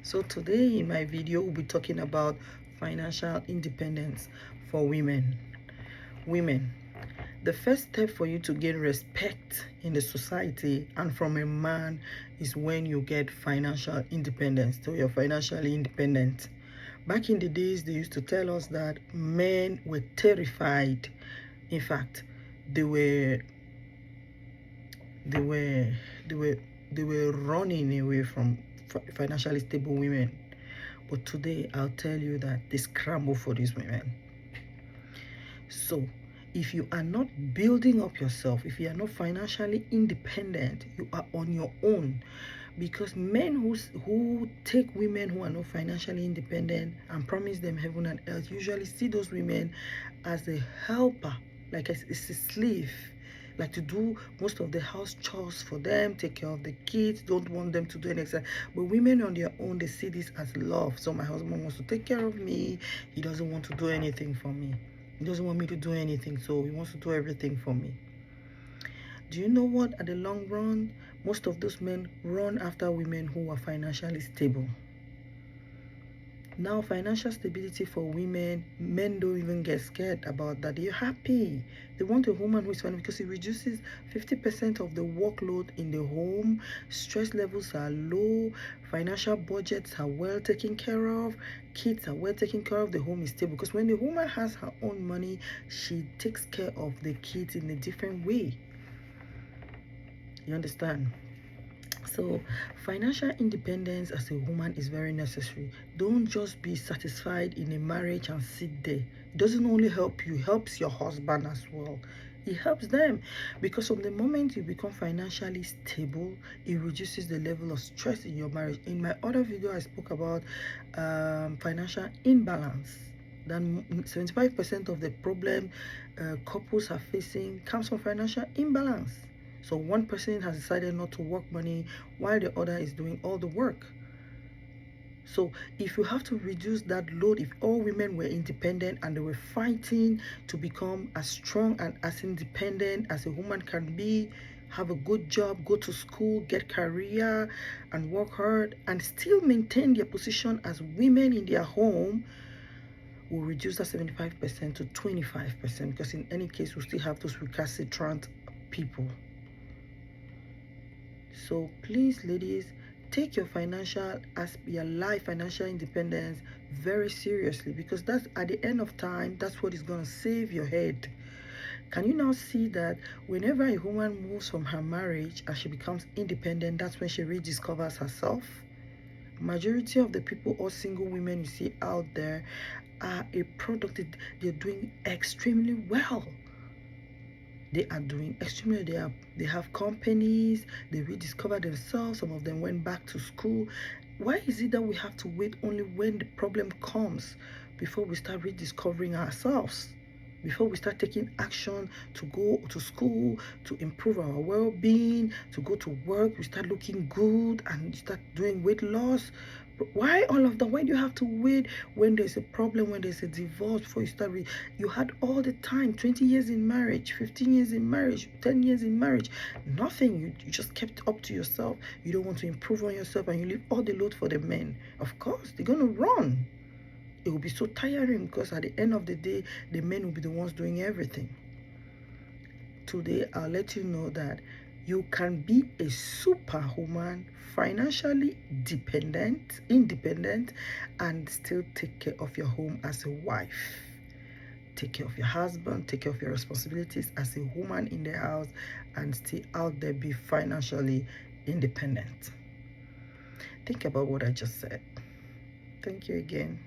So today in my video we'll be talking about financial independence for women. The first step for you to gain respect in the society and from a man is when you get financial independence. So you're financially independent. Back in the days, they used to tell us that men were terrified. In fact, they were they were they were they were running away from financially stable women. But today I'll tell you that they scramble for these women. So if you are not building up yourself, if you are not financially independent, you are on your own. Because men who take women who are not financially independent and promise them heaven and earth usually see those women as a helper, like it's a slave, like to do most of the house chores for them, take care of the kids, don't want them to do anything. But women on their own, they see this as love. So my husband wants to take care of me, he doesn't want to do anything for me, he doesn't want me to do anything, so he wants to do everything for me. Do you know what? At the long run, most of those men run after women who are financially stable. Now, financial stability for women, men don't even get scared about that. They're happy. They want a woman who is funny because it reduces 50% of the workload in the home. Stress levels are low. Financial budgets are well taken care of. Kids are well taken care of. The home is stable. Because when the woman has her own money, she takes care of the kids in a different way. You understand? So financial independence as a woman is very necessary. Don't just be satisfied in a marriage and sit there. It doesn't only help you, it helps your husband as well. It helps them because from the moment you become financially stable, it reduces the level of stress in your marriage. In my other video, I spoke about financial imbalance. Then 75% of the problem couples are facing comes from financial imbalance. So one person has decided not to work money while the other is doing all the work. So if you have to reduce that load, if all women were independent and they were fighting to become as strong and as independent as a woman can be, have a good job, go to school, get career and work hard and still maintain their position as women in their home, will reduce that 75% to 25% because in any case we still have those recalcitrant people. So please, ladies, take your financial independence very seriously because that's at the end of time, that's what is going to save your head. Can you now see that whenever a woman moves from her marriage and she becomes independent, that's when she rediscovers herself? Majority of the people or single women you see out there are a product, they're doing extremely well. They are doing extremely. They have companies, they rediscover themselves. Some of them went back to school. Why is it that we have to wait only when the problem comes before we start rediscovering ourselves, before we start taking action to go to school, to improve our well-being, to go to work, we start looking good and start doing weight loss? Why all of that? Why do you have to wait when there's a problem, when there's a divorce before you start? You had all the time, 20 years in marriage, 15 years in marriage, 10 years in marriage, nothing. You just kept up to yourself. You don't want to improve on yourself and you leave all the load for the men. Of course, they're going to run. It will be so tiring because at the end of the day, the men will be the ones doing everything. Today, I'll let you know that you can be a superwoman, financially independent, and still take care of your home as a wife. Take care of your husband, take care of your responsibilities as a woman in the house, and still out there be financially independent. Think about what I just said. Thank you again.